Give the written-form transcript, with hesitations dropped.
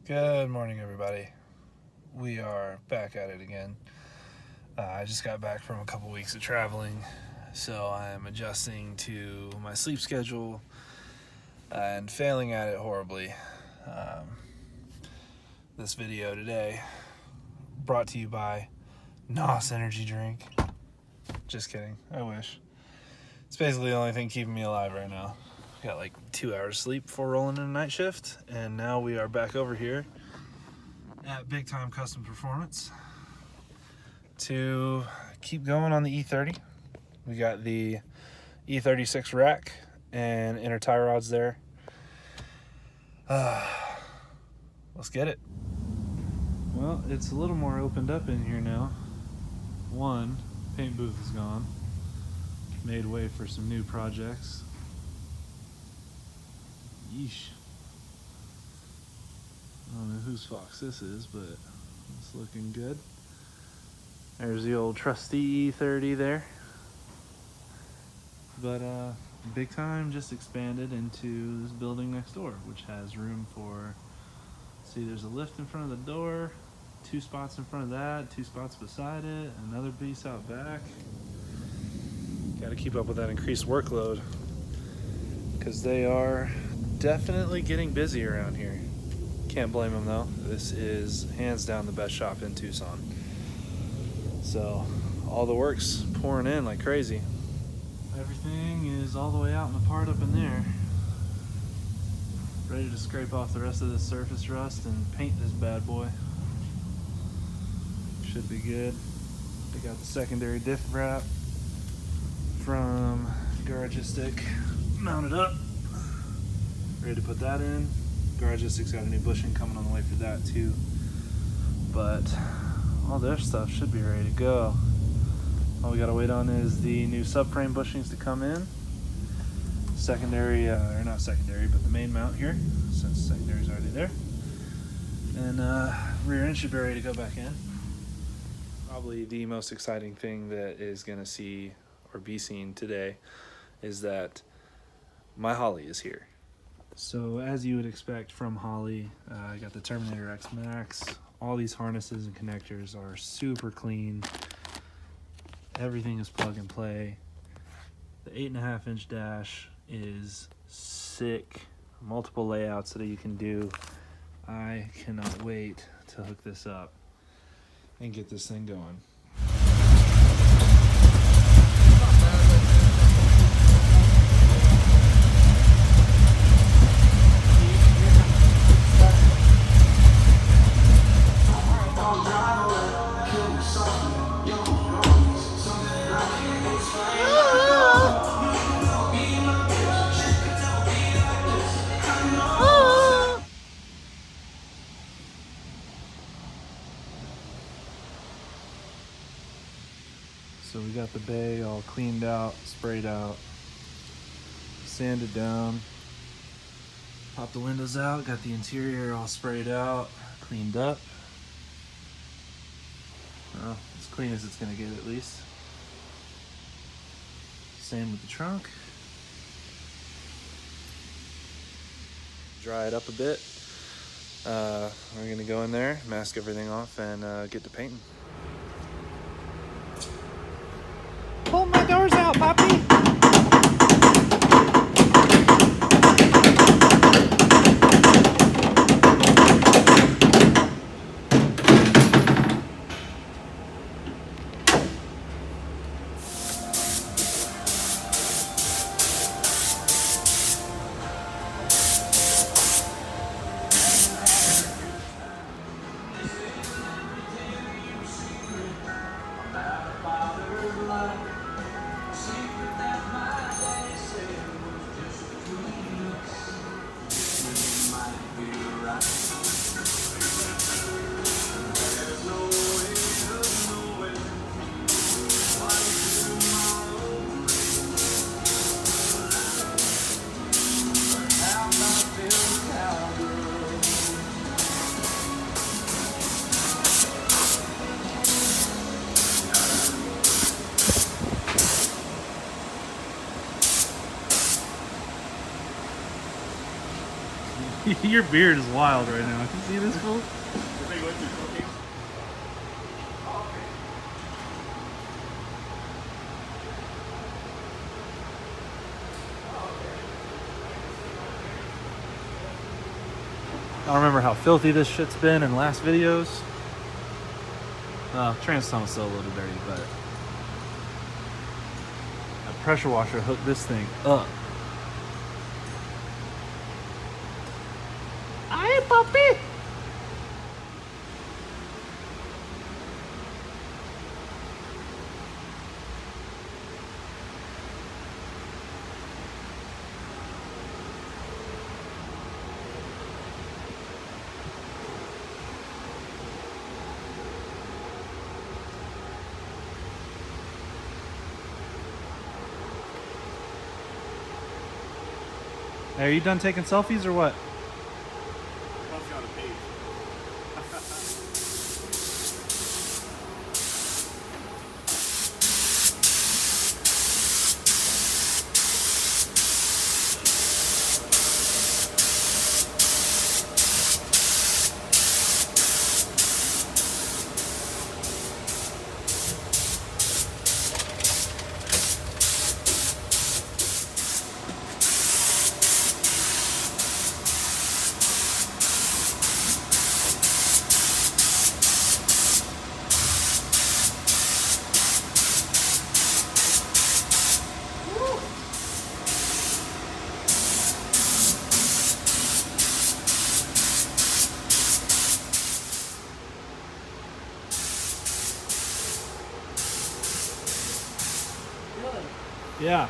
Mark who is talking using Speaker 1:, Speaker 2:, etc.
Speaker 1: Good morning, everybody. We are back at it again. I just got back from a couple weeks of traveling, so I'm adjusting to my sleep schedule and failing at it horribly. This video today brought to you by NOS Energy Drink. Just kidding, I wish. It's basically the only thing keeping me alive right now. Got like 2 hours sleep before rolling in a night shift, and now we are back over here at Big Time Custom Performance to keep going on the E30. We got the E36 rack and inner tie rods there. Let's get it. Well, it's a little more opened up in here now. One, paint booth is gone. Made way for some new projects. Yeesh. I don't know whose fox this is, but it's looking good. There's the old trusty E30 there. But Big Time just expanded into this building next door, which has room for, see, there's a lift in front of the door, 2 spots in front of that, 2 spots beside it, another piece out back. Got to keep up with that increased workload, because they are definitely getting busy around here. Can't blame them though. This is hands down the best shop in Tucson. So all the work's pouring in like crazy. Everything is all the way out and apart up in there. Ready to scrape off the rest of this surface rust and paint this bad boy. Should be good. They got the secondary diff wrap from Garagistic mounted up. Ready to put that in. Garagistic's got a new bushing coming on the way for that too. But all their stuff should be ready to go. All we gotta wait on is the new subframe bushings to come in. Secondary, or not secondary, but the main mount here, since secondary's already there. And rear end should be ready to go back in. Probably the most exciting thing that is gonna see or be seen today is that my Holly is here. So as you would expect from Holly, I got the Terminator X Max. All these harnesses and connectors are super clean. Everything is plug and play. The 8.5-inch dash is sick. Multiple layouts that you can do. I cannot wait to hook this up and get this thing going. So we got the bay all cleaned out, sprayed out, sanded down, popped the windows out, got the interior all sprayed out, cleaned up. Well, as clean as it's gonna get at least. Same with the trunk. Dry it up a bit. We're gonna go in there, mask everything off, and get to painting. Pull my doors out, Poppy! Your beard is wild right now. Can you see this fool? I don't remember how filthy this shit's been in last videos. Trans tunnel's still a little dirty, but that pressure washer hooked this thing up. Ay, papi! Hey, are you done taking selfies or what?
Speaker 2: On a page.
Speaker 1: Yeah.